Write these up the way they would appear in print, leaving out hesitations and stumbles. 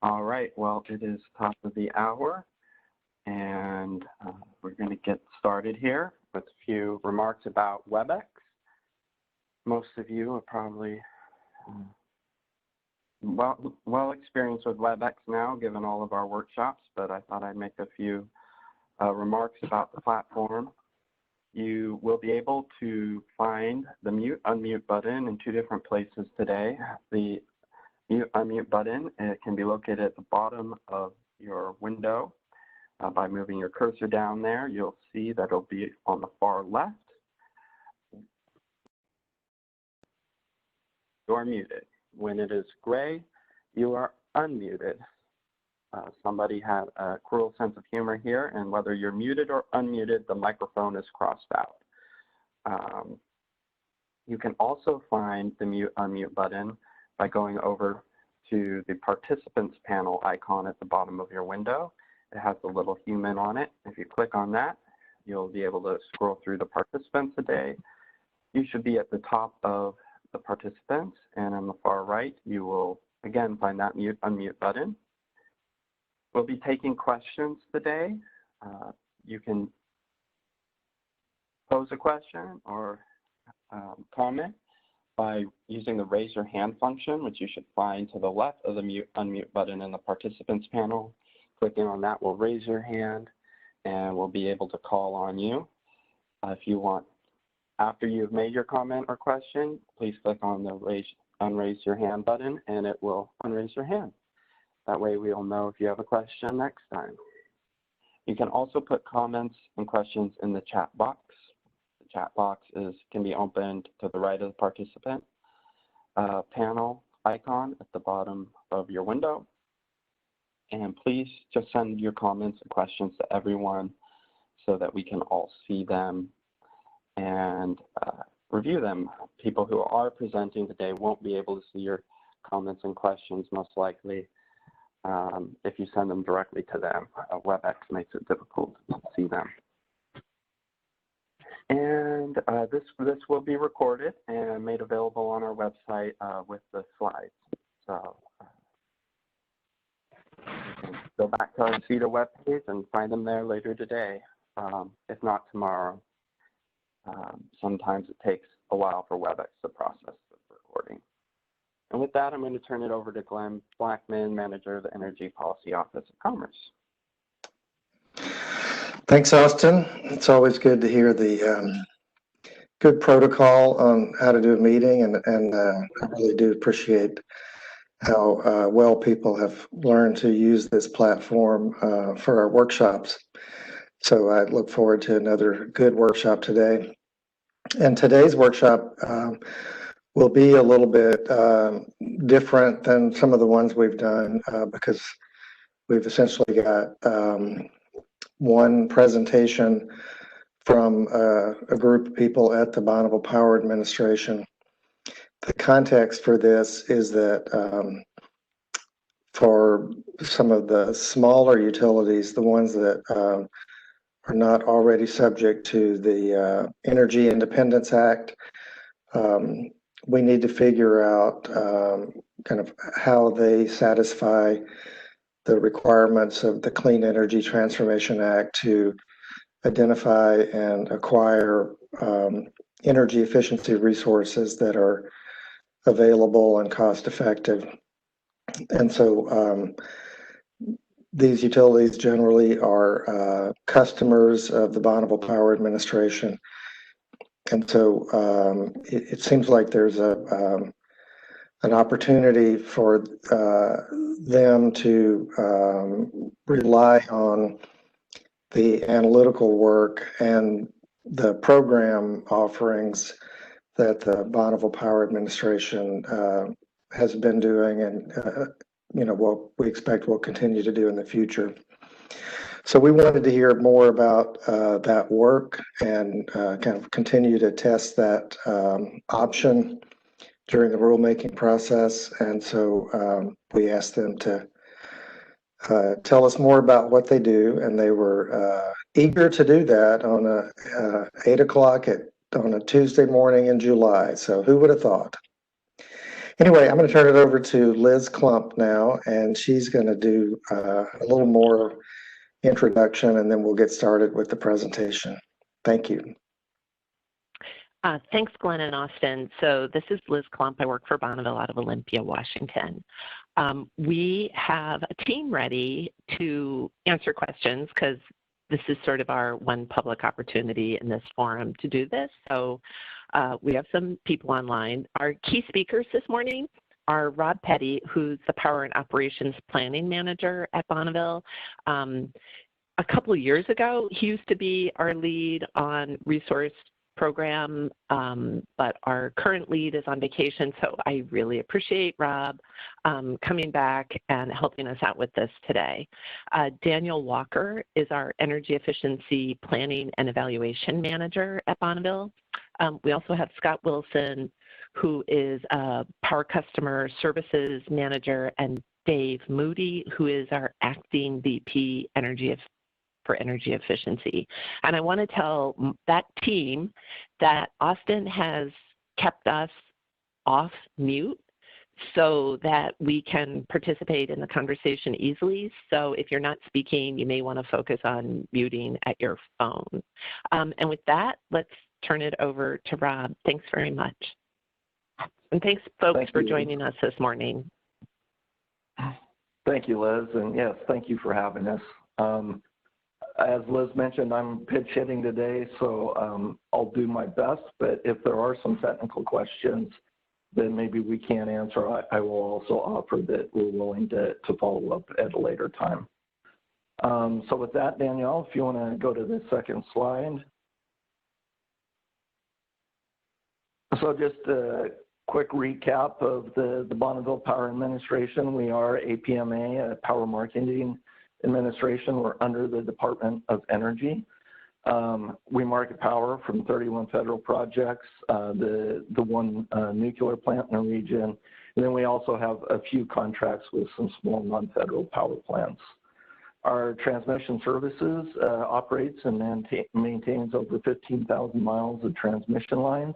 All right, well, it is top of the hour, and we're going to get started here with a few remarks about WebEx. Most of you are probably well experienced with WebEx now, given all of our workshops, but I thought I'd make a few remarks about the platform. You will be able to find the mute-unmute button in two different places today. The mute-unmute button, it can be located at the bottom of your window. By moving your cursor down there, you'll see that it'll be on the far left. You are muted. When it is gray, you are unmuted. Somebody had a cruel sense of humor here, and whether you're muted or unmuted, the microphone is crossed out. You can also find the mute-unmute button by going over to the participants panel icon at the bottom of your window. It has a little human on it. If you click on that, you'll be able to scroll through the participants today. You should be at the top of the participants, and on the far right, you will again find that mute-unmute button. We'll be taking questions today. You can pose a question or comment by using the raise your hand function, which you should find to the left of the mute-unmute button in the participants panel. Clicking on that will raise your hand, and we'll be able to call on you. If you want, after you've made your comment or question, please click on the unraise your hand button, and it will unraise your hand. That way we'll know if you have a question next time. You can also put comments and questions in the chat box. The chat box can be opened to the right of the participant panel icon at the bottom of your window. And please just send your comments and questions to everyone so that we can all see them and review them. People who are presenting today won't be able to see your comments and questions most likely. If you send them directly to them, WebEx makes it difficult to see them. And this will be recorded and made available on our website with the slides. So you can go back to our CETA webpage and find them there later today, if not tomorrow. Sometimes it takes a while for WebEx to process the recording. And with that, I'm going to turn it over to Glenn Blackman, Manager of the Energy Policy Office of Commerce. Thanks, Austin. It's always good to hear the good protocol on how to do a meeting, and I really do appreciate how well people have learned to use this platform for our workshops. So I look forward to another good workshop today. And today's workshop will be a little bit different than some of the ones we've done because we've essentially got one presentation from a group of people at the Bonneville Power Administration. The context for this is that for some of the smaller utilities, the ones that are not already subject to the Energy Independence Act, we need to figure out kind of how they satisfy the requirements of the Clean Energy Transformation Act to identify and acquire energy efficiency resources that are available and cost effective. And so these utilities generally are customers of the Bonneville Power Administration. And so it seems like there's an opportunity for them to rely on the analytical work and the program offerings that the Bonneville Power Administration has been doing, and what we expect will continue to do in the future. So we wanted to hear more about that work and kind of continue to test that option during the rulemaking process. And so we asked them to tell us more about what they do, and they were eager to do that on 8 o'clock on a Tuesday morning in July. So who would have thought? Anyway, I'm going to turn it over to Liz Klump now, and she's going to do a little more introduction, and then we'll get started with the presentation. Thank you. Thanks, Glenn and Austin. So this is Liz Klump. I work for Bonneville out of Olympia, Washington. We have a team ready to answer questions because this is sort of our one public opportunity in this forum to do this. So we have some people online. Our key speakers this morning are Rob Petty, who's the Power and Operations Planning Manager at Bonneville. A couple of years ago, he used to be our lead on resource program, but our current lead is on vacation, so I really appreciate Rob coming back and helping us out with this today. Daniel Walker is our Energy Efficiency Planning and Evaluation Manager at Bonneville. We also have Scott Wilson, who is a Power Customer Services Manager, and Dave Moody, who is our Acting VP for Energy Efficiency. And I want to tell that team that Austin has kept us off mute so that we can participate in the conversation easily. So if you're not speaking, you may want to focus on muting at your phone. And with that, let's turn it over to Rob. Thanks very much. And thanks, folks, for joining us this morning. Thank you, Liz. And yes, thank you for having us. As Liz mentioned, I'm pitch hitting today, so I'll do my best, but if there are some technical questions that maybe we can't answer, I will also offer that we're willing to follow up at a later time. So with that, Danielle, if you want to go to the second slide. So just a quick recap of the Bonneville Power Administration. We are APMA, a Power Marketing Administration. We're under the Department of Energy. We market power from 31 federal projects, the one nuclear plant in the region, and then we also have a few contracts with some small non-federal power plants. Our transmission services operates and maintains over 15,000 miles of transmission lines.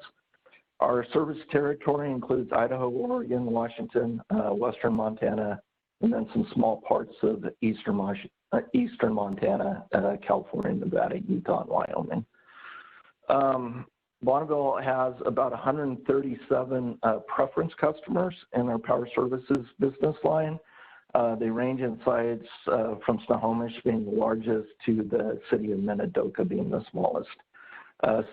Our service territory includes Idaho, Oregon, Washington, western Montana, and then some small parts of eastern Montana, California, Nevada, Utah, and Wyoming. Bonneville has about 137 preference customers in our power services business line. They range in size from Snohomish being the largest to the city of Minidoka being the smallest.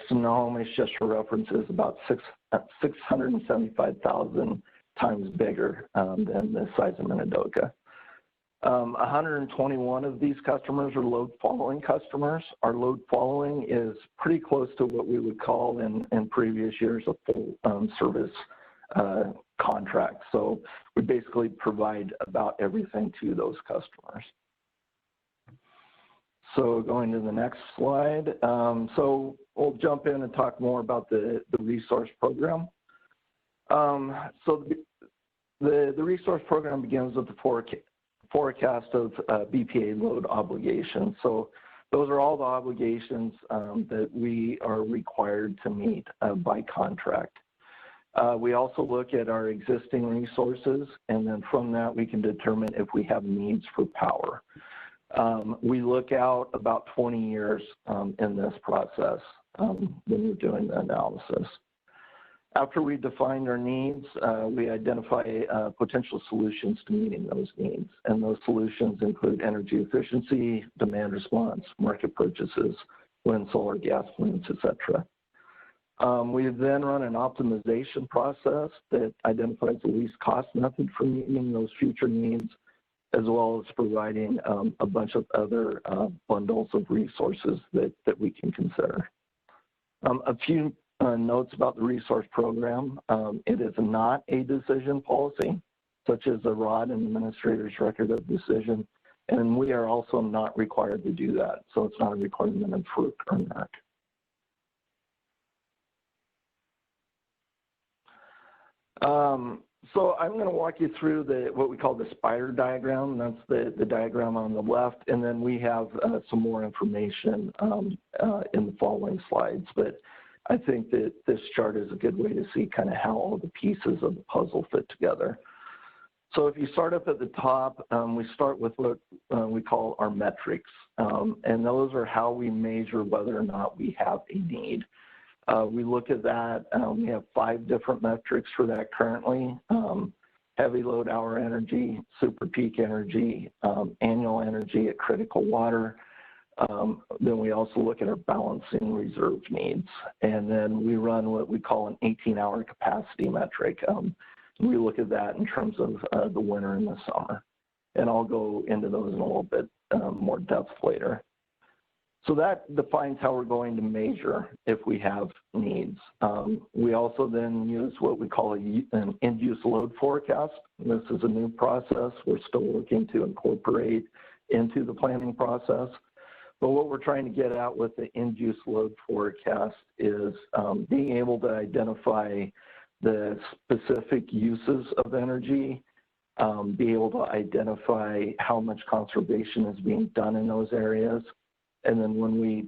Snohomish, just for reference, is about 675,000 times bigger than the size of Minidoka. 121 of these customers are load following customers. Our load following is pretty close to what we would call in previous years a full service contract. So we basically provide about everything to those customers. So going to the next slide. So we'll jump in and talk more about the resource program. So the resource program begins with the forecast of BPA load obligations. So those are all the obligations that we are required to meet by contract. We also look at our existing resources, and then from that we can determine if we have needs for power. We look out about 20 years in this process when we're doing the analysis. After we define our needs, we identify potential solutions to meeting those needs. And those solutions include energy efficiency, demand response, market purchases, wind, solar, gas plants, etc. We then run an optimization process that identifies the least cost method for meeting those future needs, as well as providing a bunch of other bundles of resources that we can consider. A few notes about the resource program. It is not a decision policy, such as the ROD and Administrator's Record of Decision, and we are also not required to do that, so it's not a requirement of FERC or NERC. So I'm going to walk you through what we call the spider diagram. That's the diagram on the left, and then we have some more information in the following slides. But I think that this chart is a good way to see kind of how all the pieces of the puzzle fit together. So if you start up at the top, we start with what we call our metrics, and those are how we measure whether or not we have a need. We look at that. We have 5 different metrics for that currently. Heavy load hour energy, super peak energy, annual energy at critical water. Then we also look at our balancing reserve needs. And then we run what we call an 18-hour capacity metric. We look at that in terms of the winter and the summer. And I'll go into those in a little bit more depth later. So that defines how we're going to measure if we have needs. We also then use what we call an end-use load forecast. This is a new process we're still looking to incorporate into the planning process. But what we're trying to get at with the end-use load forecast is being able to identify the specific uses of energy, be able to identify how much conservation is being done in those areas. And then when we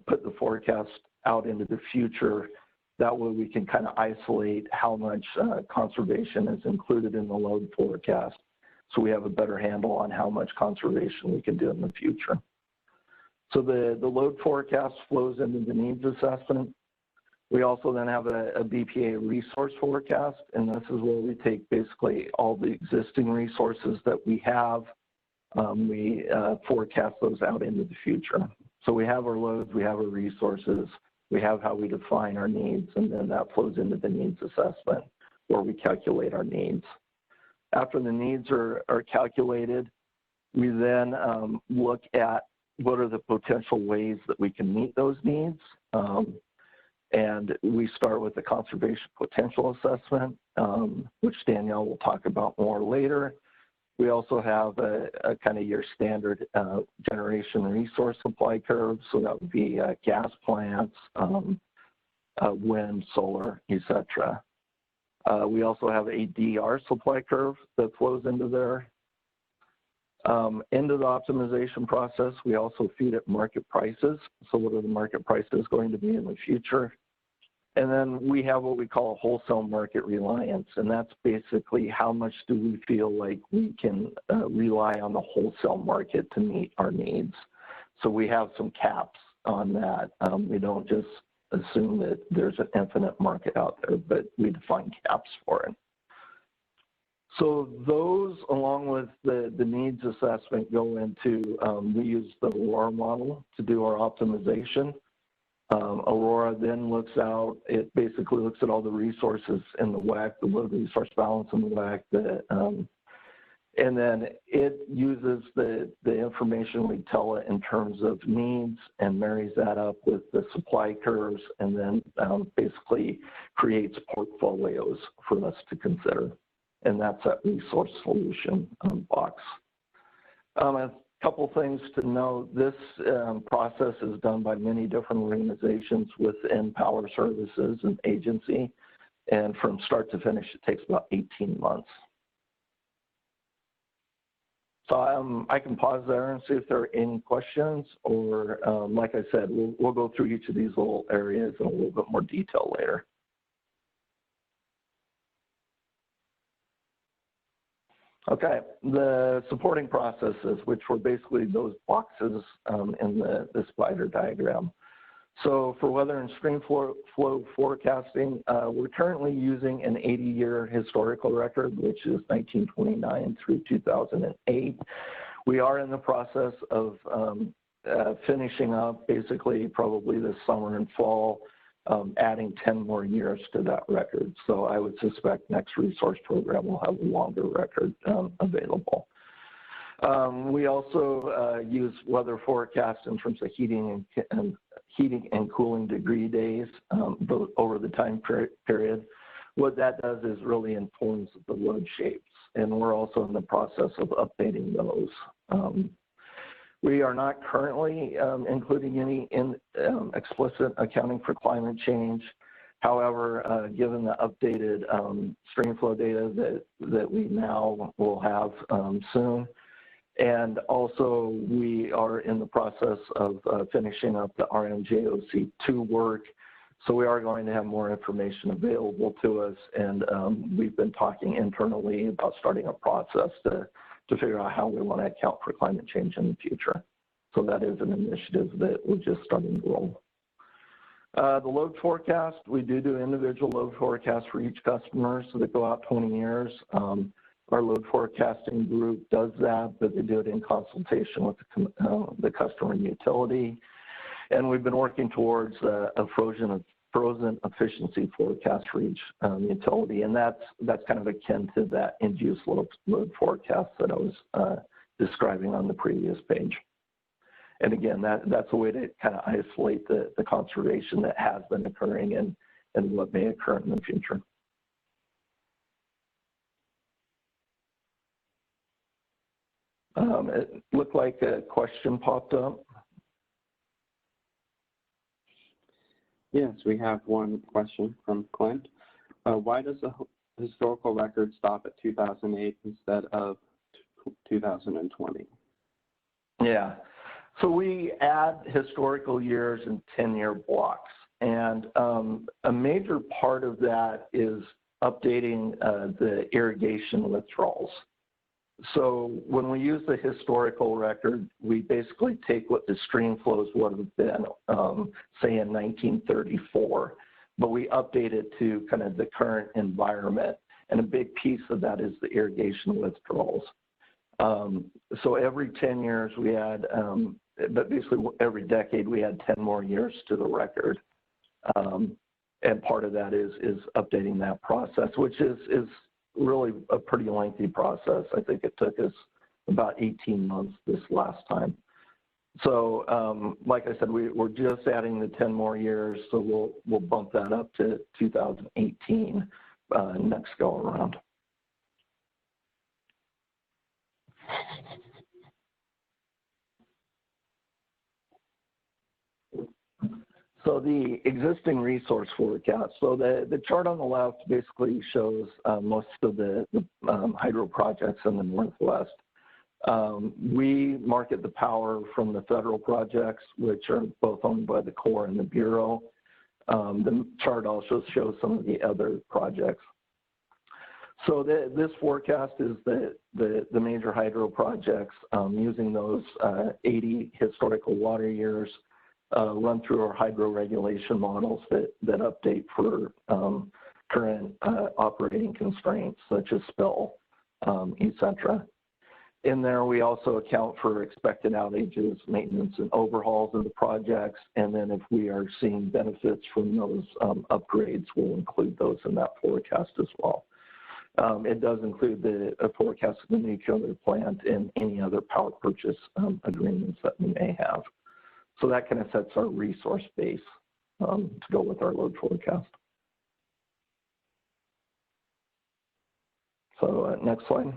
put the forecast out into the future, that way we can kind of isolate how much conservation is included in the load forecast, so we have a better handle on how much conservation we can do in the future. So the load forecast flows into the needs assessment. We also then have a BPA resource forecast, and this is where we take basically all the existing resources that we have. We forecast those out into the future. So we have our loads, we have our resources, we have how we define our needs, and then that flows into the needs assessment where we calculate our needs. After the needs are calculated, we then look at what are the potential ways that we can meet those needs. And we start with the conservation potential assessment, which Danielle will talk about more later. We also have a kind of your standard generation resource supply curve. So that would be gas plants, wind, solar, etc. We also have a DR supply curve that flows into there. Into the optimization process, we also feed it market prices. So what are the market prices going to be in the future? And then we have what we call a wholesale market reliance, and that's basically how much do we feel like we can rely on the wholesale market to meet our needs. So we have some caps on that. We don't just assume that there's an infinite market out there, but we define caps for it. So those, along with the needs assessment, go into, we use the Aurora model to do our optimization. Aurora then looks out, it basically looks at all the resources in the WEC, the load resource balance in the WEC, and then it uses the information we tell it in terms of needs and marries that up with the supply curves, and then basically creates portfolios for us to consider. And that's that resource solution box. A couple things to note, this process is done by many different organizations within Power Services and agency, and from start to finish, it takes about 18 months. So I can pause there and see if there are any questions, or like I said, we'll go through each of these little areas in a little bit more detail later. Okay, the supporting processes, which were basically those boxes in the spider diagram. So for weather and stream flow forecasting, we're currently using an 80-year historical record, which is 1929 through 2008. We are in the process of finishing up, basically probably this summer and fall, adding 10 more years to that record. So I would suspect next resource program will have a longer record available. We also use weather forecast in terms of heating and cooling degree days over the time period. What that does is really informs the load shapes, and we're also in the process of updating those. We are not currently including any explicit accounting for climate change. However, given the updated stream flow data that we now will have soon, and also we are in the process of finishing up the RMJOC2 work. So we are going to have more information available to us, and we've been talking internally about starting a process to figure out how we want to account for climate change in the future. So that is an initiative that we're just starting to roll. The load forecast, we do individual load forecasts for each customer, so they go out 20 years. Our load forecasting group does that, but they do it in consultation with the customer utility. And we've been working towards a frozen efficiency forecast for each utility, and that's kind of akin to that end-use load forecast that I was describing on the previous page. And again, that's a way to kind of isolate the conservation that has been occurring and what may occur in the future. It looked like a question popped up. Yes, we have one question from Clint. Why does the historical record stop at 2008 instead of 2020? Yeah, so we add historical years in 10-year blocks. And a major part of that is updating the irrigation withdrawals. So when we use the historical record, we basically take what the stream flows would have been, say in 1934, but we update it to kind of the current environment. And a big piece of that is the irrigation withdrawals. So every 10 years we add, but basically every decade we add 10 more years to the record. And part of that is updating that process, which is really a pretty lengthy process. I think it took us about 18 months this last time. So like I said, we're just adding the 10 more years, so we'll bump that up to 2018 next go around. So the existing resource forecast. So the chart on the left basically shows most of the hydro projects in the Northwest. We market the power from the federal projects, which are both owned by the Corps and the Bureau. The chart also shows some of the other projects. So this forecast is the major hydro projects using those 80 historical water years. Run through our hydro regulation models that update for current operating constraints such as spill, etc. In there, we also account for expected outages, maintenance, and overhauls of the projects. And then if we are seeing benefits from those upgrades, we'll include those in that forecast as well. It does include a forecast of the nuclear plant and any other power purchase agreements that we may have. So that kind of sets our resource base to go with our load forecast. So next slide.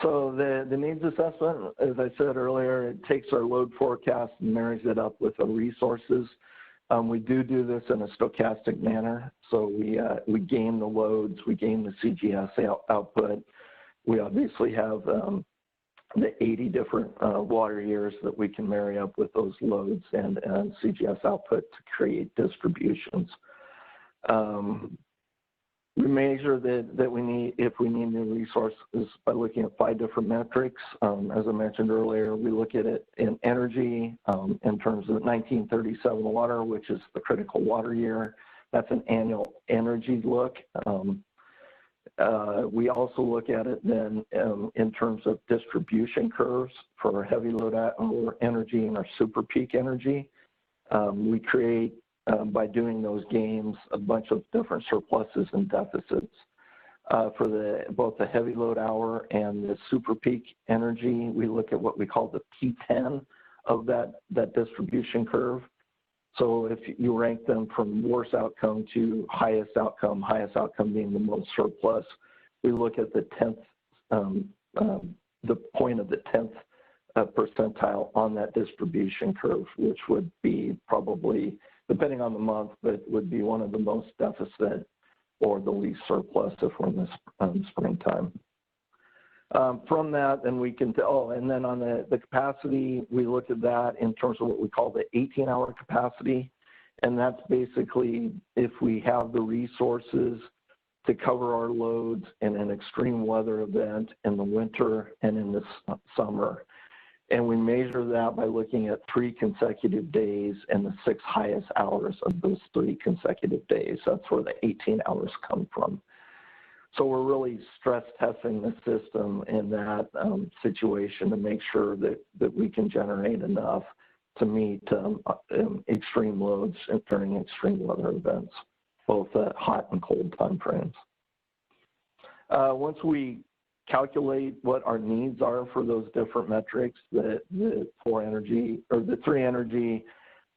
So the needs assessment, as I said earlier, it takes our load forecast and marries it up with our resources. We do this in a stochastic manner. So we gain the loads, we gain the CGS output. We obviously have the 80 different water years that we can marry up with those loads and CGS output to create distributions. We measure that we need, if we need new resources, by looking at 5 different metrics. As I mentioned earlier, we look at it in energy in terms of 1937 water, which is the critical water year. That's an annual energy look. We also look at it then in terms of distribution curves for our heavy load energy and our super peak energy. We create, by doing those games, a bunch of different surpluses and deficits. For both the heavy load hour and the super peak energy, we look at what we call the P10 of that distribution curve. So if you rank them from worst outcome to highest outcome being the most surplus, we look at the 10th, the point of the 10th percentile on that distribution curve, which would be probably, depending on the month, but would be one of the most deficit or the least surplus if we're in the springtime. From that, then we can, and then on the capacity, we look at that in terms of what we call the 18-hour capacity. And that's basically if we have the resources to cover our loads in an extreme weather event in the winter and in the summer. And we measure that by looking at 3 consecutive days and the 6 highest hours of those 3 consecutive days. That's where the 18 hours come from. So we're really stress testing the system in that situation to make sure that we can generate enough to meet extreme loads during extreme weather events, both at hot and cold time frames. Once we calculate what our needs are for those different metrics, the 4 energy or the 3 energy,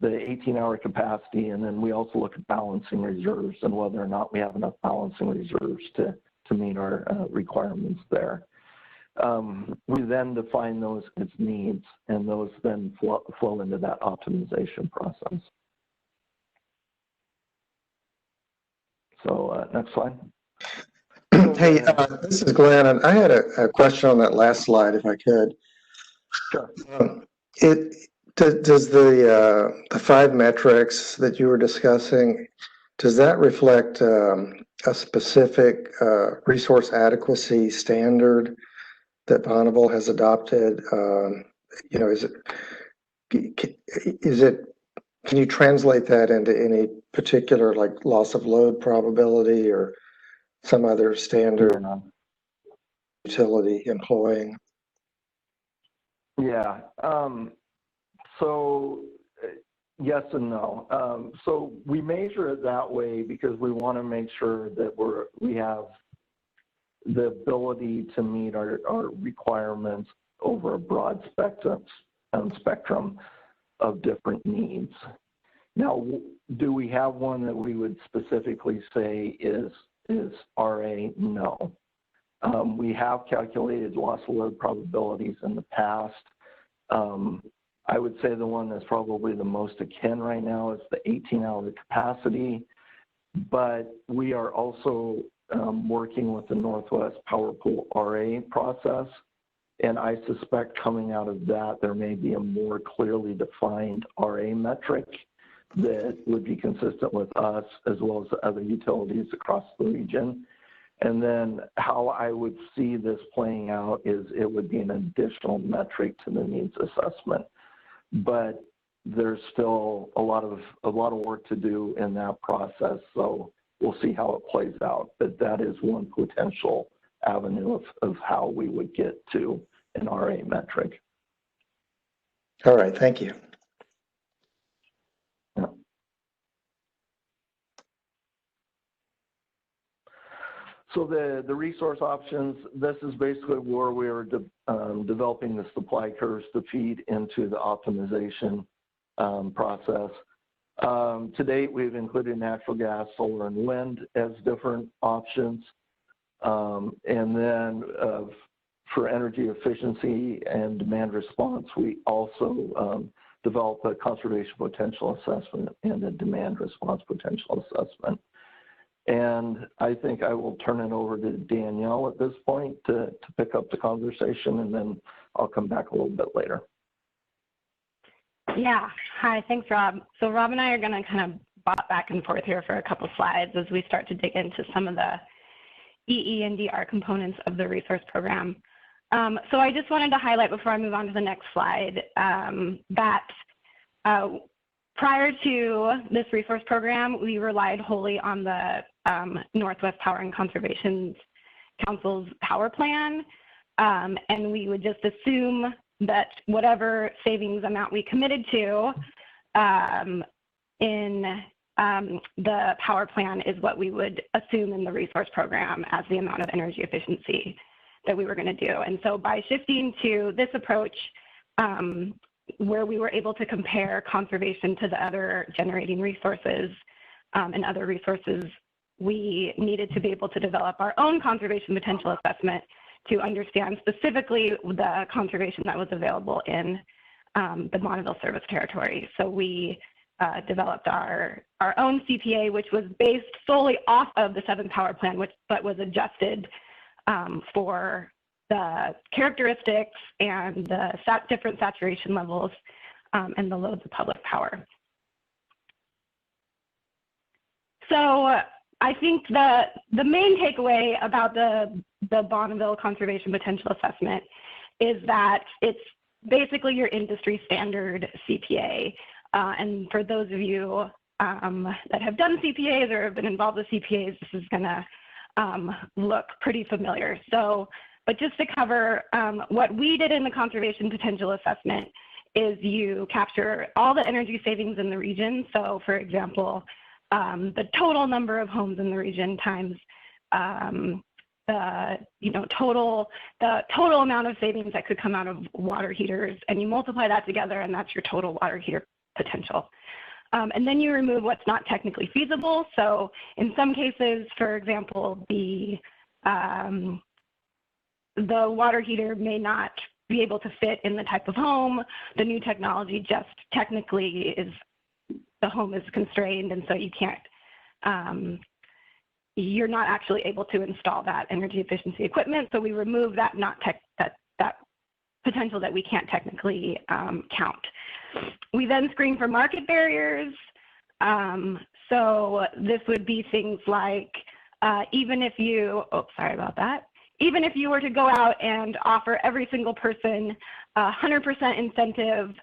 the 18-hour capacity, and then we also look at balancing reserves and whether or not we have enough balancing reserves to meet our requirements there. We then define those as needs, and those then flow into that optimization process. So next slide. Hey, this is Glenn, and I had a question on that last slide, if I could. Sure. Does the 5 metrics that you were discussing, does that reflect a specific resource adequacy standard that Bonneville has adopted? You know, can you translate that into any particular like loss of load probability or some other standard utility employing? Yeah. So yes and no. So we measure it that way because we want to make sure that we have the ability to meet our requirements over a broad spectrum of different needs. Now, do we have one that we would specifically say is RA? No. We have calculated loss of load probabilities in the past. I would say the one that's probably the most akin right now is the 18-hour capacity, but we are also working with the Northwest Power Pool RA process, and I suspect coming out of that there may be a more clearly defined RA metric that would be consistent with us as well as the other utilities across the region. And then how I would see this playing out is it would be an additional metric to the needs assessment. But there's still a lot of work to do in that process, so we'll see how it plays out. But that is one potential avenue of how we would get to an RA metric. All right, thank you. Yeah. So the resource options, this is basically where we are developing the supply curves to feed into the optimization process. To date, we've included natural gas, solar, and wind as different options. And then for energy efficiency and demand response, we also develop a conservation potential assessment and a demand response potential assessment. And I think I will turn it over to Danielle at this point to pick up the conversation, and then I'll come back a little bit later. Yeah. Hi, thanks, Rob. So Rob and I are going to kind of bop back and forth here for a couple slides as we start to dig into some of the EE and DR components of the resource program. So I just wanted to highlight before I move on to the next slide that prior to this resource program, we relied wholly on the Northwest Power and Conservation Council's power plan, and we would just assume that whatever savings amount we committed to in the power plan is what we would assume in the resource program as the amount of energy efficiency that we were going to do. And so by shifting to this approach, where we were able to compare conservation to the other generating resources and other resources, we needed to be able to develop our own conservation potential assessment to understand specifically the conservation that was available in the Bonneville service territory. So we developed our own CPA, which was based solely off of the 7th Power Plan, but was adjusted for the characteristics and the different saturation levels and the loads of public power. So I think the main takeaway about the Bonneville Conservation Potential Assessment is that it's basically your industry standard CPA. And for those of you that have done CPAs or have been involved with CPAs, this is going to look pretty familiar. So, but just to cover, what we did in the Conservation Potential Assessment is you capture all the energy savings in the region. So for example, the total number of homes in the region times the total amount of savings that could come out of water heaters, and you multiply that together, and that's your total water heater potential. And then you remove what's not technically feasible. So in some cases, for example, the water heater may not be able to fit in the type of home. The new technology just technically the home is constrained, and so you can't, you're not actually able to install that energy efficiency equipment. So we remove that that potential that we can't technically count. We then screen for market barriers. So this would be things like, even if you, even if you were to go out and offer every single person 100% incentive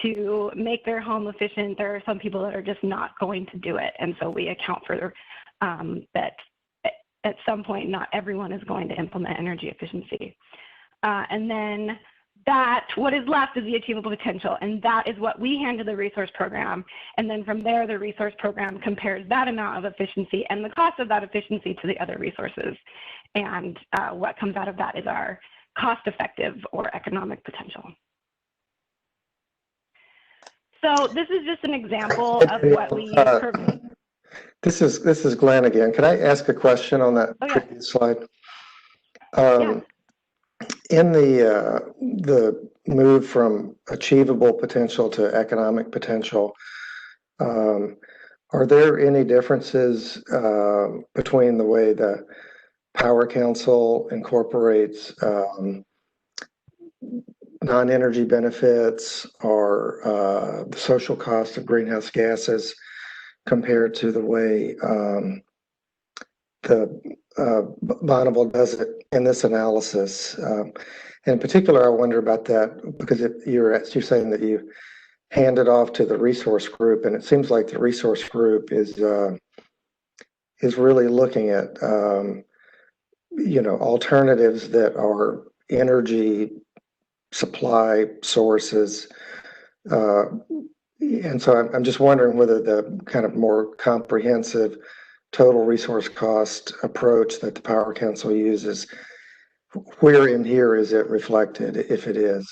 to make their home efficient, there are some people that are just not going to do it. And so we account for that at some point, not everyone is going to implement energy efficiency. And then what is left is the achievable potential, and that is what we hand to the resource program. And then from there, the resource program compares that amount of efficiency and the cost of that efficiency to the other resources. And what comes out of that is our cost-effective or economic potential. So this is just an example of what we use. This is Glenn again. Can I ask a question on that previous slide? Yeah. In the move from achievable potential to economic potential, are there any differences between the way the Power Council incorporates non-energy benefits or the social cost of greenhouse gases compared to the way Bonneville does it in this analysis? In particular, I wonder about that because you're saying that you hand it off to the resource group, and it seems like the resource group is really looking at alternatives that are energy supply sources. And so I'm just wondering whether the kind of more comprehensive total resource cost approach that the Power Council uses, where in here is it reflected, if it is?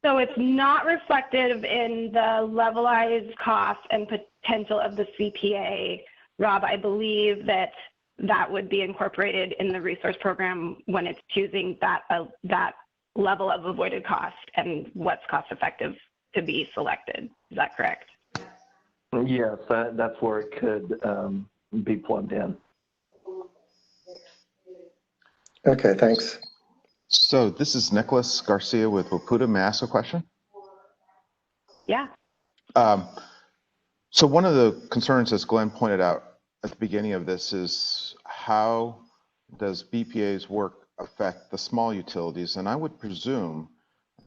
So it's not reflective in the levelized cost and potential of the CPA, Rob. I believe that would be incorporated in the resource program when it's choosing that level of avoided cost and what's cost effective to be selected. Is that correct? Yes, that's where it could be plugged in. Okay, thanks. So this is Nicholas Garcia with Waputa. May I ask a question? Yeah. So one of the concerns, as Glenn pointed out at the beginning of this, is how does BPA's work affect the small utilities? And I would presume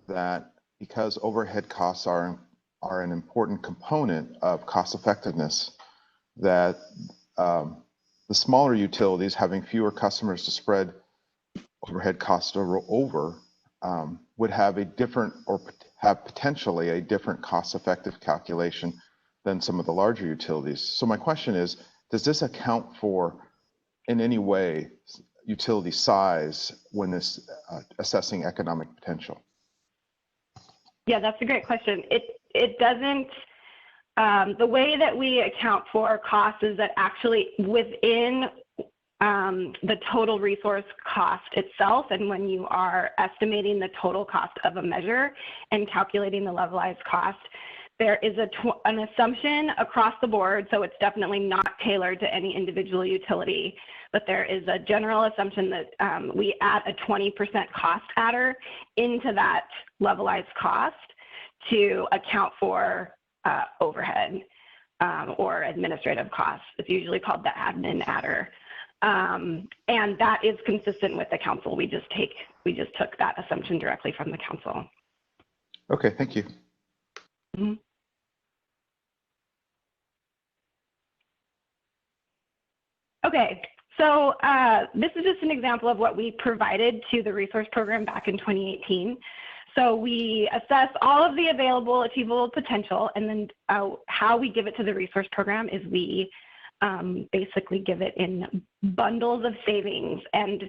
that because overhead costs are an important component of cost effectiveness, that the smaller utilities, having fewer customers to spread overhead costs over, would have a different, or have potentially a different cost-effective calculation than some of the larger utilities. So my question is, does this account for, in any way, utility size when this assessing economic potential? Yeah, that's a great question. It doesn't, the way that we account for costs is that actually within the total resource cost itself, and when you are estimating the total cost of a measure and calculating the levelized cost, there is an assumption across the board, so it's definitely not tailored to any individual utility, but there is a general assumption that we add a 20% cost adder into that levelized cost to account for overhead or administrative costs. It's usually called the admin adder. And that is consistent with the council. We just took that assumption directly from the council. Okay, thank you. Mm-hmm. Okay, so this is just an example of what we provided to the resource program back in 2018. So we assess all of the available achievable potential, and then how we give it to the resource program is we basically give it in bundles of savings. And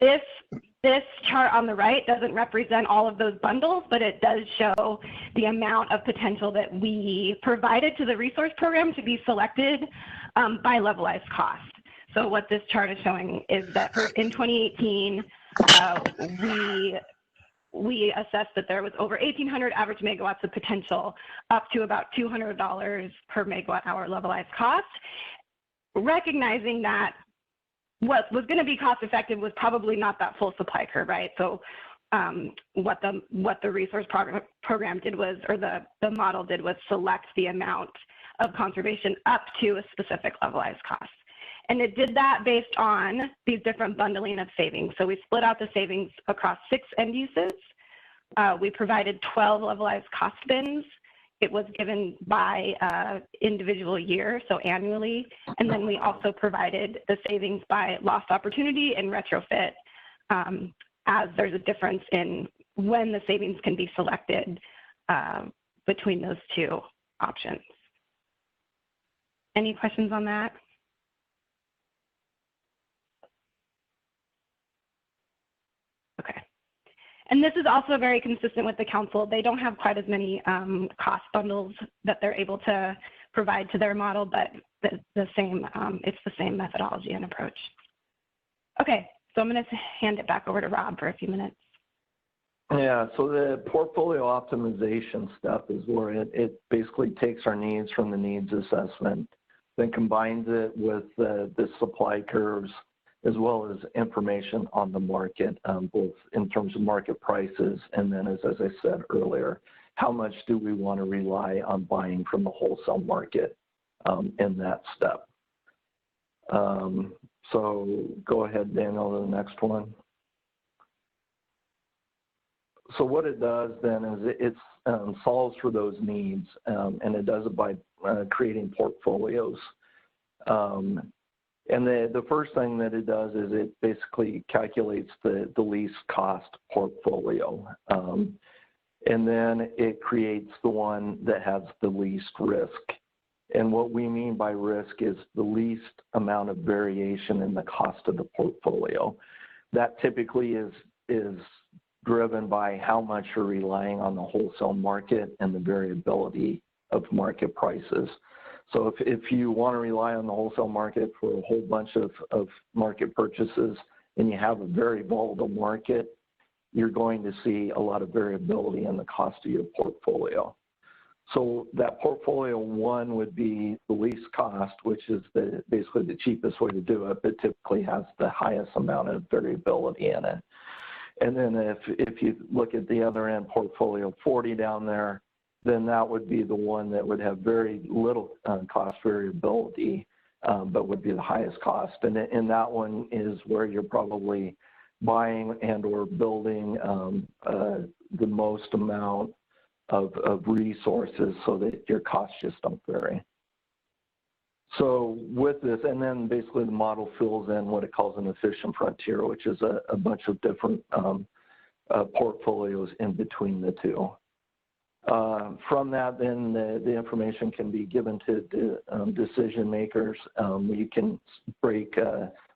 this chart on the right doesn't represent all of those bundles, but it does show the amount of potential that we provided to the resource program to be selected by levelized cost. So what this chart is showing is that in 2018, we assessed that there was over 1,800 average megawatts of potential, up to about $200 per megawatt hour levelized cost, recognizing that what was going to be cost effective was probably not that full supply curve, right? So what the resource program did was, or the model did, was select the amount of conservation up to a specific levelized cost. And it did that based on these different bundling of savings. So we split out the savings across 6 end uses. We provided 12 levelized cost bins. It was given by individual year, so annually. And then we also provided the savings by lost opportunity and retrofit, as there's a difference in when the savings can be selected between those 2 options. Any questions on that? Okay. And this is also very consistent with the council. They don't have quite as many cost bundles that they're able to provide to their model, but it's the same methodology and approach. Okay, so I'm going to hand it back over to Rob for a few minutes. Yeah, so the portfolio optimization step is where it basically takes our needs from the needs assessment, then combines it with the supply curves, as well as information on the market, both in terms of market prices, and then as I said earlier, how much do we want to rely on buying from the wholesale market in that step. So go ahead, Daniel, to the next one. So what it does then is it solves for those needs, and it does it by creating portfolios. And the first thing that it does is it basically calculates the least cost portfolio. And then it creates the one that has the least risk. And what we mean by risk is the least amount of variation in the cost of the portfolio. That typically is driven by how much you're relying on the wholesale market and the variability of market prices. So if you want to rely on the wholesale market for a whole bunch of market purchases and you have a very volatile market, you're going to see a lot of variability in the cost of your portfolio. So that portfolio 1 would be the least cost, which is basically the cheapest way to do it, but typically has the highest amount of variability in it. And then if you look at the other end, portfolio 40 down there, then that would be the one that would have very little cost variability, but would be the highest cost. And that one is where you're probably buying and or building the most amount of resources so that your costs just don't vary. So with this, and then basically the model fills in what it calls an efficient frontier, which is a bunch of different portfolios in between the 2. From that, then the information can be given to the decision makers. You can break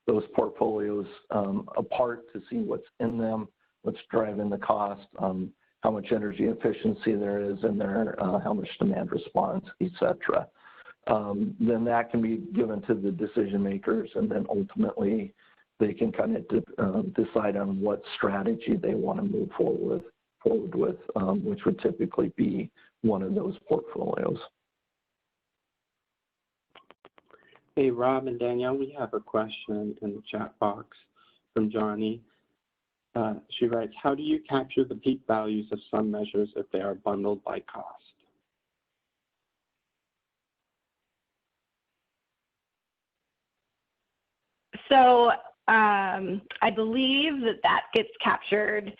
those portfolios apart to see what's in them, what's driving the cost, how much energy efficiency there is in there, how much demand response, etc. Then that can be given to the decision makers, and then ultimately they can kind of decide on what strategy they want to move forward with, which would typically be one of those portfolios. Hey, Rob and Danielle, we have a question in the chat box from Johnny. She writes, how do you capture the peak values of some measures if they are bundled by cost? So I believe that that gets captured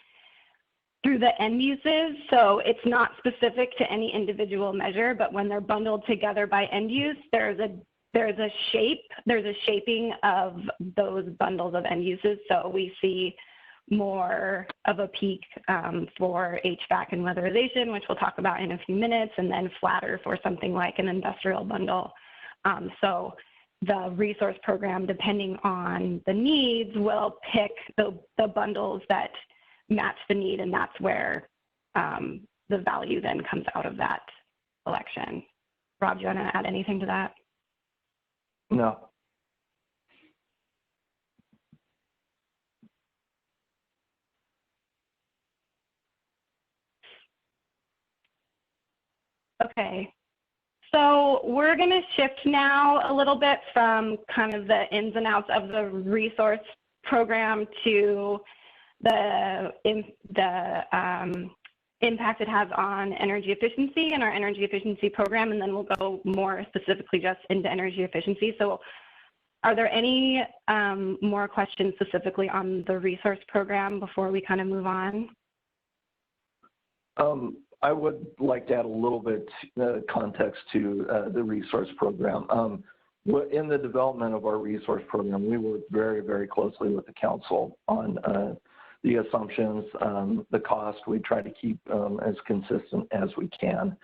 through the end uses. So it's not specific to any individual measure, but when they're bundled together by end use, there's a shaping of those bundles of end uses. So we see more of a peak for HVAC and weatherization, which we'll talk about in a few minutes, and then flatter for something like an industrial bundle. So the resource program, depending on the needs, will pick the bundles that match the need, and that's where the value then comes out of that selection. Rob, do you want to add anything to that? No. Okay, so we're going to shift now a little bit from kind of the ins and outs of the resource program to the impact it has on energy efficiency and our energy efficiency program, and then we'll go more specifically just into energy efficiency. So are there any more questions specifically on the resource program before we kind of move on? I would like to add a little bit context to the resource program. In the development of our resource program, we worked very, very closely with the council on the assumptions, the cost. We try to keep as consistent as we can.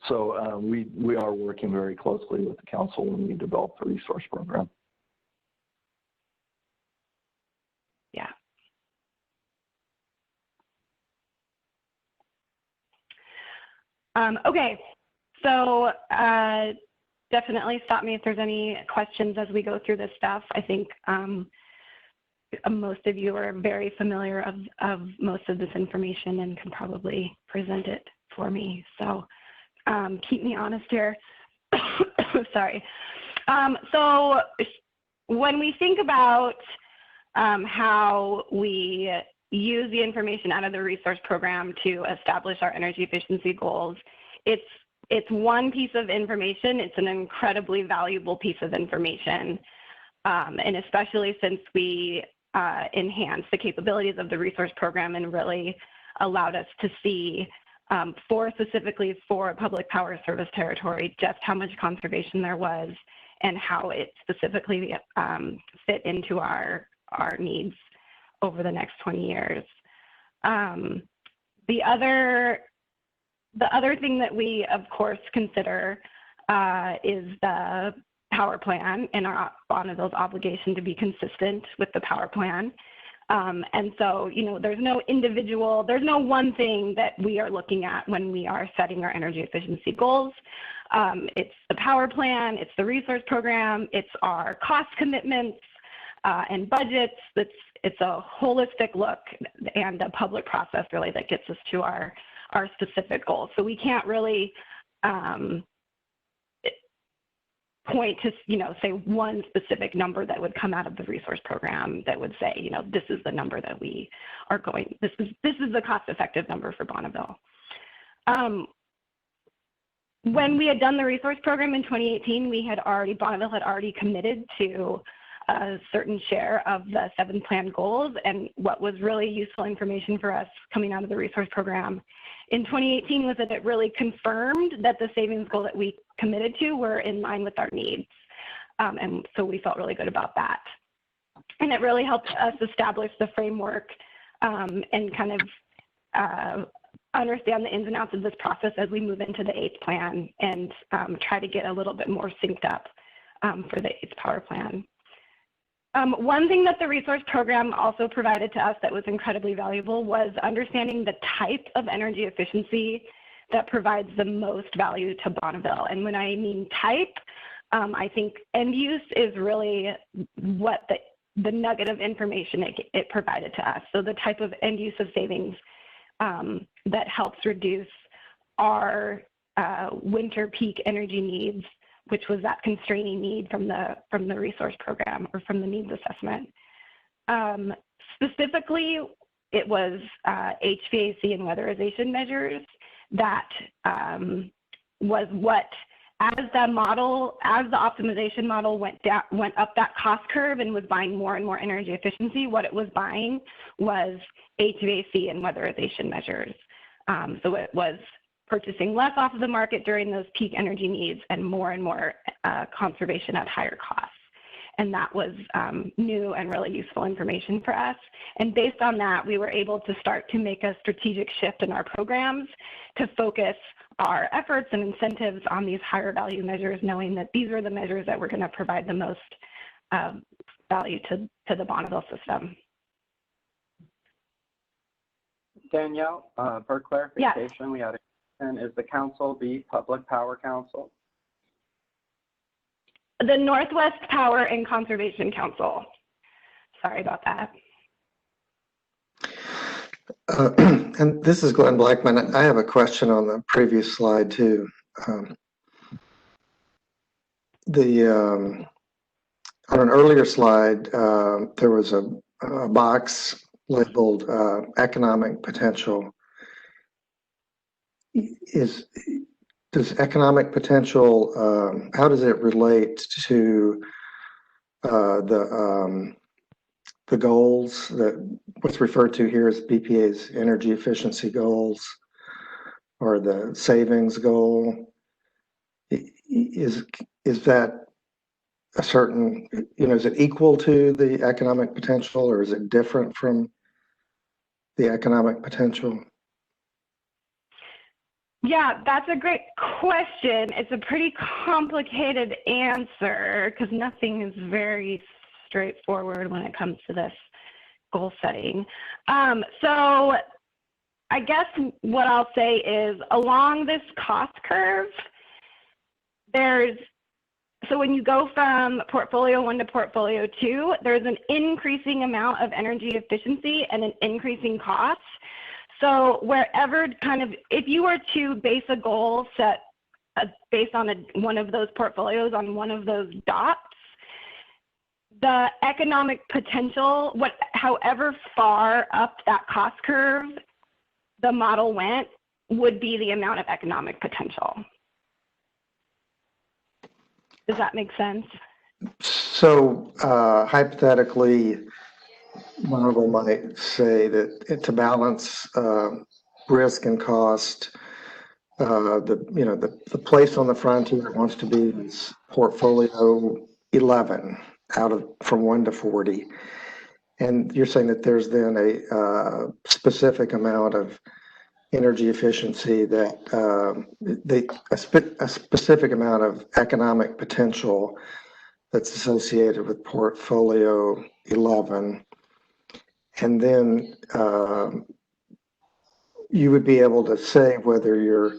So we are working very closely with the council when we develop the resource program. Yeah. Okay, so definitely stop me if there's any questions as we go through this stuff. I think most of you are very familiar of most of this information and can probably present it for me. So keep me honest here. Sorry. So when we think about how we use the information out of the resource program to establish our energy efficiency goals, it's one piece of information. It's an incredibly valuable piece of information. And especially since we enhanced the capabilities of the resource program and really allowed us to see specifically for public power service territory, just how much conservation there was and how it specifically fit into our needs over the next 20 years. The other thing that we, of course, consider is the power plan and our Bonneville's obligation to be consistent with the power plan. And so, you know, there's no one thing that we are looking at when we are setting our energy efficiency goals. It's the power plan, it's the resource program, it's our cost commitments and budgets. It's a holistic look and a public process really that gets us to our specific goals. So we can't really point to, you know, say one specific number that would come out of the resource program that would say, you know, this is the number that we are going, this is the cost-effective number for Bonneville. When we had done the resource program in 2018, Bonneville had already committed to a certain share of the 7 plan goals. And what was really useful information for us coming out of the resource program in 2018 was that it really confirmed that the savings goal that we committed to were in line with our needs. And so we felt really good about that. And it really helped us establish the framework and kind of understand the ins and outs of this process as we move into the 8th plan and try to get a little bit more synced up for the 8th power plan. One thing that the resource program also provided to us that was incredibly valuable was understanding the type of energy efficiency that provides the most value to Bonneville. And when I mean type, I think end use is really what the nugget of information it provided to us. So the type of end use of savings that helps reduce our winter peak energy needs, which was that constraining need from the resource program or from the needs assessment. Specifically, it was HVAC and weatherization measures that was what as the optimization model went up that cost curve and was buying more and more energy efficiency, what it was buying was HVAC and weatherization measures. So it was purchasing less off of the market during those peak energy needs and more conservation at higher costs. And that was new and really useful information for us. And based on that, we were able to start to make a strategic shift in our programs to focus our efforts and incentives on these higher value measures, knowing that these are the measures that were going to provide the most value to the Bonneville system. Danielle, for clarification, yes. we had a question. Is the council the Public Power Council? The Northwest Power and Conservation Council. Sorry about that. And this is Glenn Blackman. I have a question on the previous slide too. On an earlier slide, there was a box labeled economic potential. Does economic potential, how does it relate to the goals that what's referred to here as BPA's energy efficiency goals or the savings goal? Is that a certain, is it equal to the economic potential or is it different from the economic potential? Yeah, that's a great question. It's a pretty complicated answer because nothing is very straightforward when it comes to this goal setting. So I guess what I'll say is along this cost curve, so when you go from portfolio 1 to portfolio 2, there's an increasing amount of energy efficiency and an increasing cost. So wherever if you were to base a goal set based on one of those portfolios on one of those dots, the economic potential, however far up that cost curve the model went, would be the amount of economic potential. Does that make sense? So hypothetically, Bonneville might say that to balance risk and cost, the place on the frontier wants to be is portfolio 11 from 1 to 40, and you're saying that there's then a specific amount of energy efficiency that a specific amount of economic potential that's associated with portfolio 11. And then you would be able to say whether your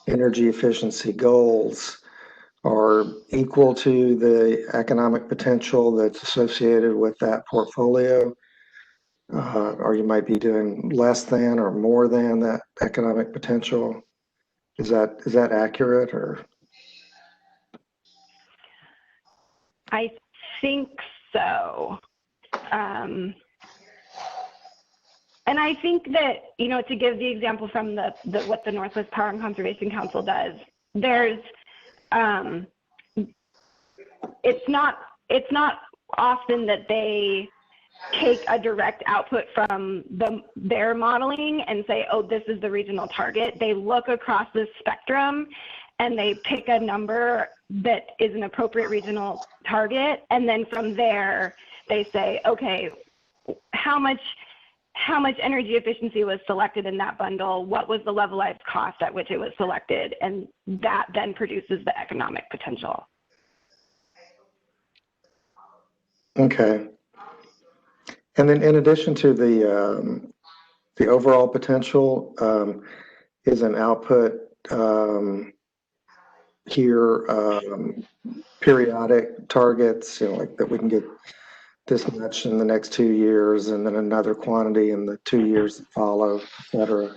energy efficiency goals are equal to the economic potential that's associated with that portfolio, or you might be doing less than or more than that economic potential. Is that accurate, or? I think so. And I think that, to give the example from what the Northwest Power and Conservation Council does, there's, it's not often that they take a direct output from their modeling and say, oh, this is the regional target. They look across the spectrum and they pick a number that is an appropriate regional target. And then from there, they say, okay, how much energy efficiency was selected in that bundle? What was the levelized cost at which it was selected? And that then produces the economic potential. Okay. And then in addition to the overall potential, is an output here periodic targets, like that we can get this much in the next 2 years and then another quantity in the 2 years that follow, et cetera?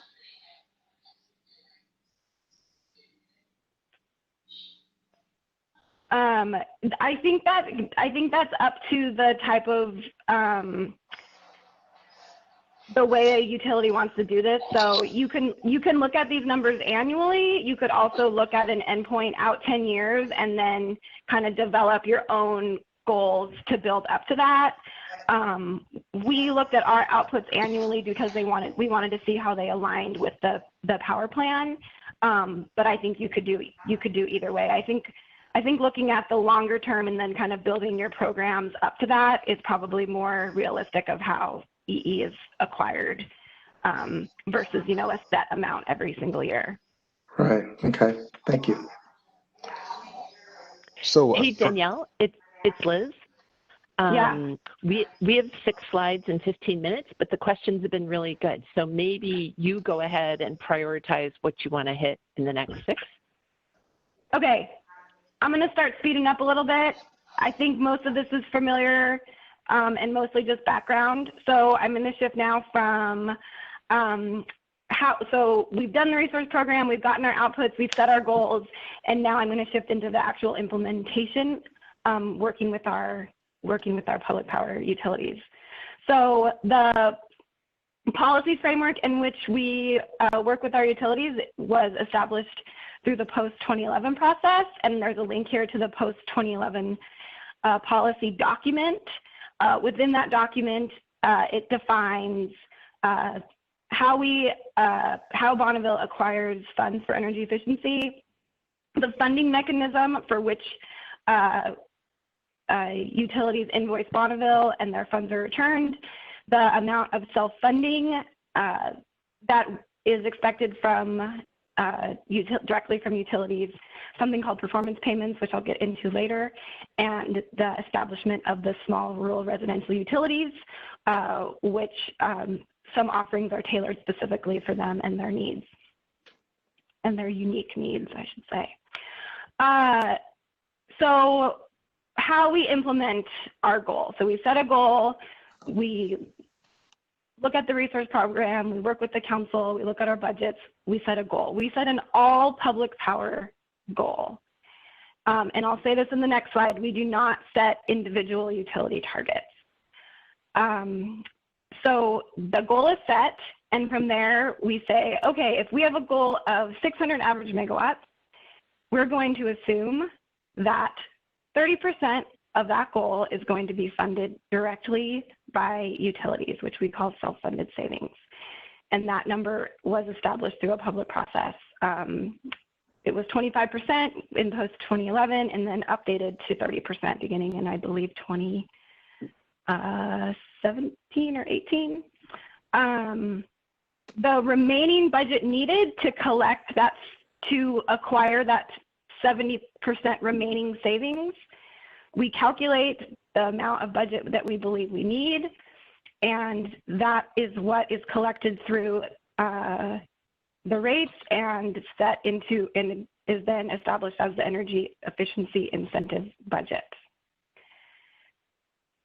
I think that's up to the type of the way a utility wants to do this. So you can look at these numbers annually. You could also look at an endpoint out 10 years and then kind of develop your own goals to build up to that. We looked at our outputs annually because we wanted to see how they aligned with the power plan. But I think you could do either way. I think looking at the longer term and then kind of building your programs up to that is probably more realistic of how EE is acquired versus, a set amount every single year. Right. Okay. Thank you. So, hey, Danielle, it's Liz. Yeah. We have 6 slides in 15 minutes, but the questions have been really good. So maybe you go ahead and prioritize what you want to hit in the next 6. Okay. I'm going to start speeding up a little bit. I think most of this is familiar and mostly just background. So I'm going to shift now from so we've done the resource program, we've gotten our outputs, we've set our goals, and now I'm going to shift into the actual implementation, working with our public power utilities. So the policy framework in which we work with our utilities was established through the post-2011 process, and there's a link here to the post-2011 policy document. Within that document, it defines how Bonneville acquires funds for energy efficiency, the funding mechanism for which utilities invoice Bonneville and their funds are returned, the amount of self-funding that is expected from directly from utilities, something called performance payments, which I'll get into later, and the establishment of the small rural residential utilities, which some offerings are tailored specifically for them and their needs, and their unique needs, I should say. So how we implement our goal. So we set a goal, we look at the resource program, we work with the council, we look at our budgets, we set a goal. We set an all public power goal. And I'll say this in the next slide, we do not set individual utility targets. So the goal is set, and from there we say, okay, if we have a goal of 600 average megawatts, we're going to assume that 30% of that goal is going to be funded directly by utilities, which we call self-funded savings. And that number was established through a public process. It was 25% in post-2011 and then updated to 30% beginning in, I believe, 2017 or 18. The remaining budget needed to collect that, to acquire that 70% remaining savings, we calculate the amount of budget that we believe we need, and that is what is collected through the rates and set into, and is then established as the energy efficiency incentive budget.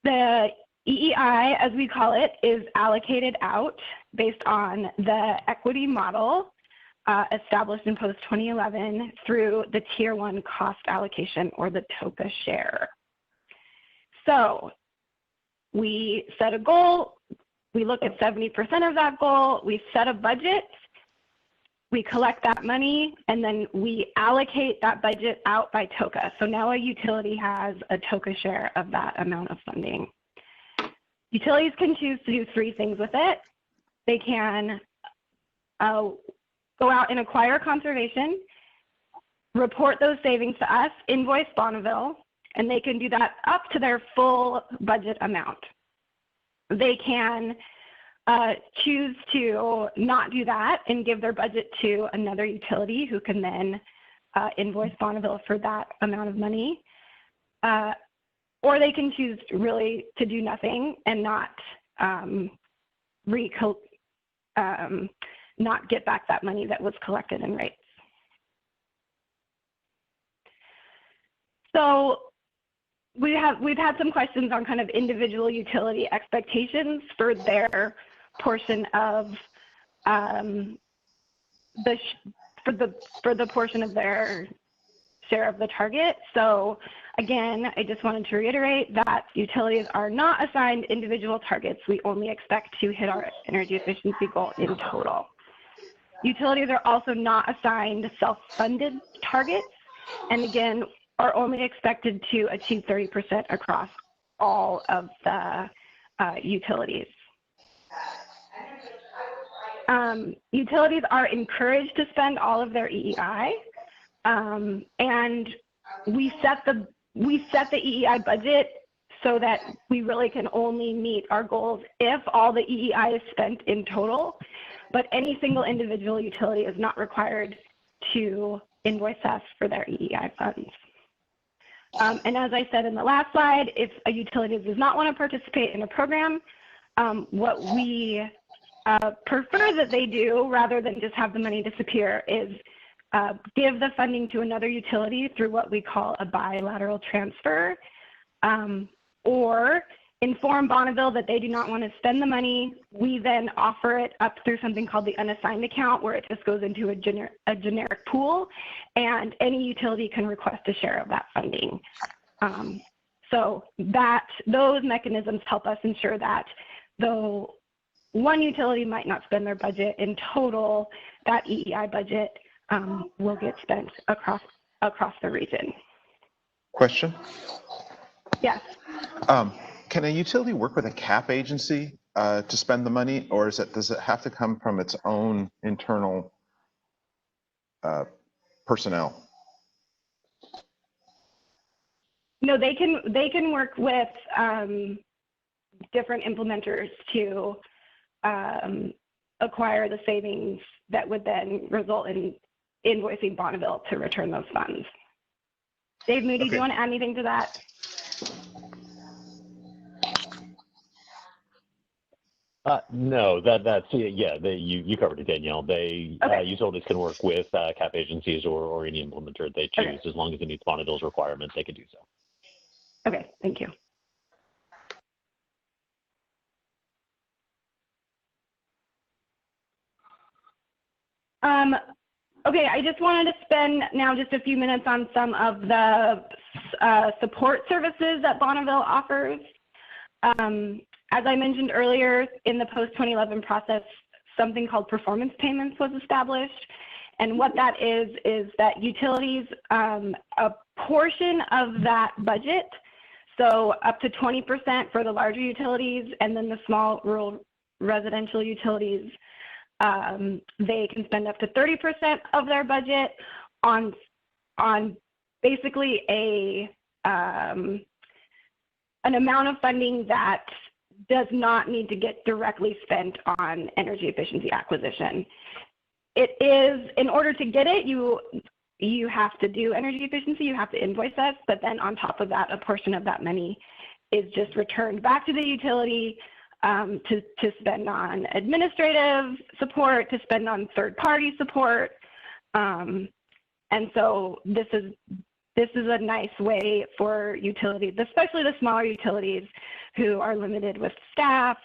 The EEI, as we call it, is allocated out based on the equity model established in post-2011 through the Tier 1 cost allocation, or the TOCA share. So we set a goal, we look at 70% of that goal, we set a budget, we collect that money, and then we allocate that budget out by TOCA. So now a utility has a TOCA share of that amount of funding. Utilities can choose to do 3 things with it. They can go out and acquire conservation, report those savings to us, invoice Bonneville, and they can do that up to their full budget amount. They can choose to not do that and give their budget to another utility who can then invoice Bonneville for that amount of money. Or they can choose really to do nothing and not not get back that money that was collected in rates. So we've had some questions on kind of individual utility expectations for their portion of for the portion of their share of the target. So again, I just wanted to reiterate that utilities are not assigned individual targets. We only expect to hit our energy efficiency goal in total. Utilities are also not assigned self-funded targets, and again, are only expected to achieve 30% across all of the utilities. Utilities are encouraged to spend all of their EEI, and we set the EEI budget so that we really can only meet our goals if all the EEI is spent in total, but any single individual utility is not required to invoice us for their EEI funds. And as I said in the last slide, if a utility does not want to participate in a program, what we prefer that they do, rather than just have the money disappear, is give the funding to another utility through what we call a bilateral transfer, or inform Bonneville that they do not want to spend the money. We then offer it up through something called the unassigned account, where it just goes into a generic pool, and any utility can request a share of that funding. So those mechanisms help us ensure that though one utility might not spend their budget in total, that EEI budget will get spent across the region. Question? Yes. Can a utility work with a CAP agency to spend the money, or does it have to come from its own internal personnel? No, they can work with different implementers to acquire the savings that would then result in invoicing Bonneville to return those funds. Dave Moody, do you want to add anything to that? No, that's yeah. You covered it, Danielle. Utilities can work with CAP agencies or any implementer they choose, as long as it meets Bonneville's requirements. They can do so. Okay, thank you. Okay, I just wanted to spend now just a few minutes on some of the support services that Bonneville offers. As I mentioned earlier, in the post-2011 process, something called performance payments was established. And what that is that utilities, a portion of that budget, so up to 20% for the larger utilities, and then the small rural residential utilities, they can spend up to 30% of their budget on basically an amount of funding that does not need to get directly spent on energy efficiency acquisition. It is, in order to get it, you have to do energy efficiency, you have to invoice us, but then on top of that, a portion of that money is just returned back to the utility to spend on administrative support, to spend on third-party support. And so this is a nice way for utilities, especially the smaller utilities who are limited with staff,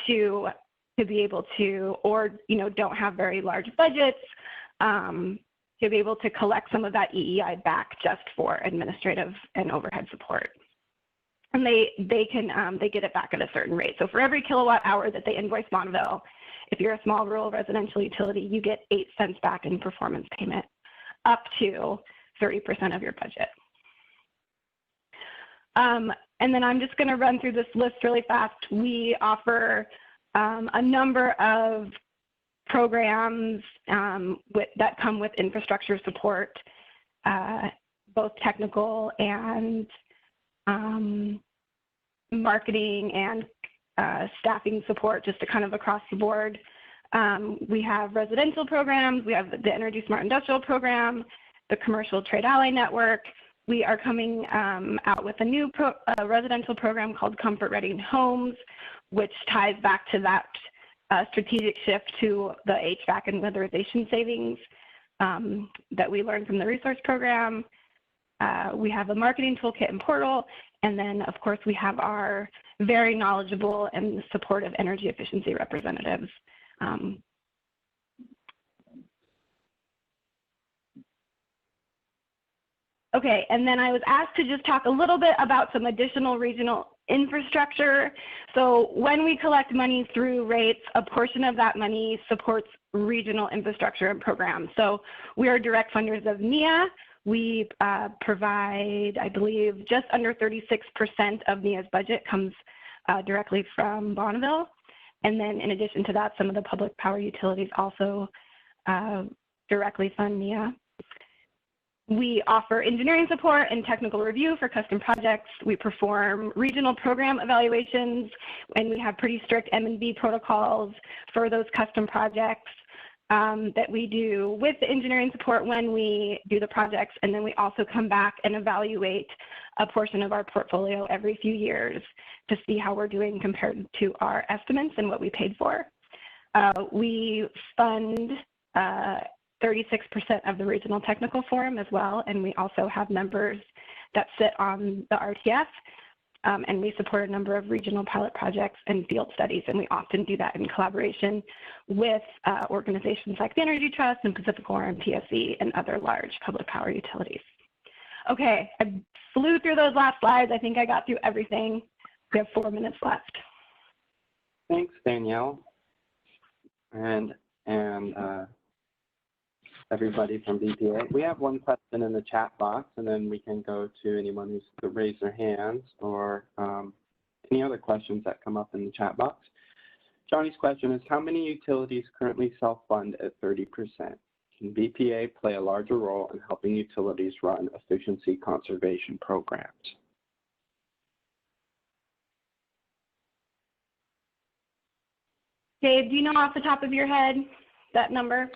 to be able to, or don't have very large budgets, to be able to collect some of that EEI back just for administrative and overhead support. And they get it back at a certain rate. So for every kilowatt hour that they invoice Bonneville, if you're a small rural residential utility, you get 8 cents back in performance payment, up to 30% of your budget. And then I'm just going to run through this list really fast. We offer a number of programs that come with infrastructure support, both technical and marketing and staffing support, just to kind of across the board. We have residential programs, we have the Energy Smart Industrial Program, the Commercial Trade Ally Network. We are coming out with a new residential program called Comfort Ready Homes, which ties back to that strategic shift to the HVAC and weatherization savings that we learned from the resource program. We have a marketing toolkit and portal, and then of course we have our very knowledgeable and supportive energy efficiency representatives. Okay, and then I was asked to just talk a little bit about some additional regional infrastructure. So when we collect money through rates, a portion of that money supports regional infrastructure and programs. So we are direct funders of NEA. We provide, I believe, just under 36% of NEA's budget comes directly from Bonneville. And then in addition to that, some of the public power utilities also directly fund NEA. We offer engineering support and technical review for custom projects. We perform regional program evaluations, and we have pretty strict M&B protocols for those custom projects that we do with the engineering support when we do the projects. And then we also come back and evaluate a portion of our portfolio every few years to see how we're doing compared to our estimates and what we paid for. We fund 36% of the Regional Technical Forum as well, and we also have members that sit on the RTF, and we support a number of regional pilot projects and field studies, and we often do that in collaboration with organizations like the Energy Trust and Pacificor and PSE and other large public power utilities. Okay, I flew through those last slides. I think I got through everything. We have 4 minutes left. Thanks, Danielle. And everybody from BPA. We have one question in the chat box, and then we can go to anyone who's to raise their hands or any other questions that come up in the chat box. Johnny's question is, how many utilities currently self-fund at 30%? Can BPA play a larger role in helping utilities run efficiency conservation programs? Dave, do you know off the top of your head that number?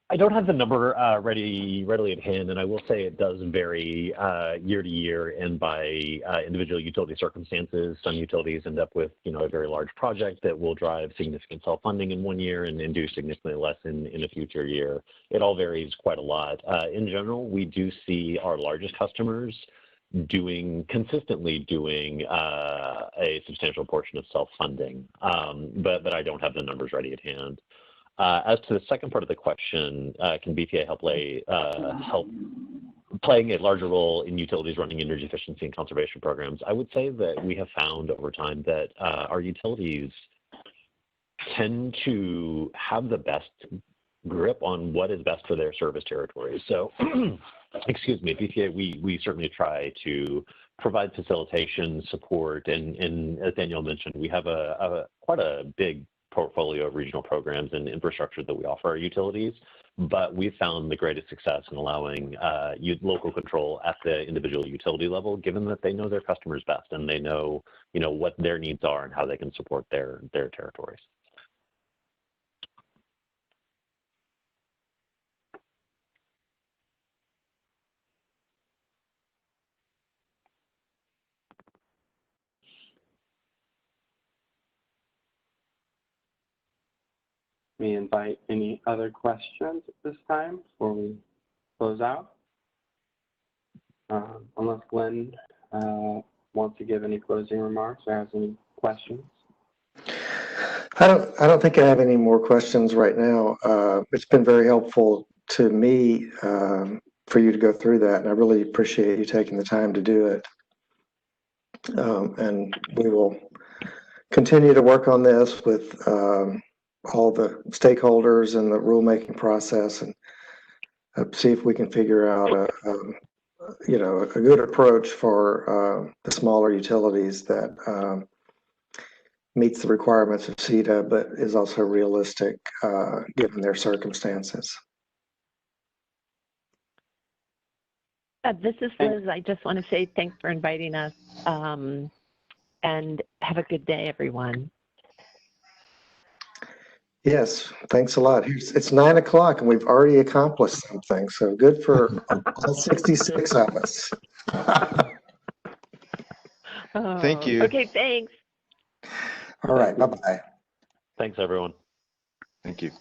I don't have the number readily at hand, and I will say it does vary year to year and by individual utility circumstances. Some utilities end up with, a very large project that will drive significant self-funding in one year and do significantly less in a future year. It all varies quite a lot. In general, we do see our largest customers consistently doing a substantial portion of self-funding, but I don't have the numbers ready at hand. As to the second part of the question, can BPA help playing a larger role in utilities running energy efficiency and conservation programs? I would say that we have found over time that our utilities tend to have the best grip on what is best for their service territories. So, excuse me, BPA, we certainly try to provide facilitation support, and as Danielle mentioned, we have quite a big portfolio of regional programs and infrastructure that we offer our utilities, but we've found the greatest success in allowing local control at the individual utility level, given that they know their customers best and they know, what their needs are and how they can support their territories. We invite any other questions at this time before we close out. Unless Glenn wants to give any closing remarks or has any questions. I don't think I have any more questions right now. It's been very helpful to me for you to go through that, and I really appreciate you taking the time to do it. And we will continue to work on this with all the stakeholders and the rulemaking process, and see if we can figure out a good approach for the smaller utilities that meets the requirements of CETA, but is also realistic given their circumstances. This is Liz. I just want to say thanks for inviting us, and have a good day, everyone. Yes, thanks a lot. It's 9 o'clock and we've already accomplished something, so good for all 66 of us. Thank you. Okay, thanks. All right, bye-bye. Thanks, everyone. Thank you.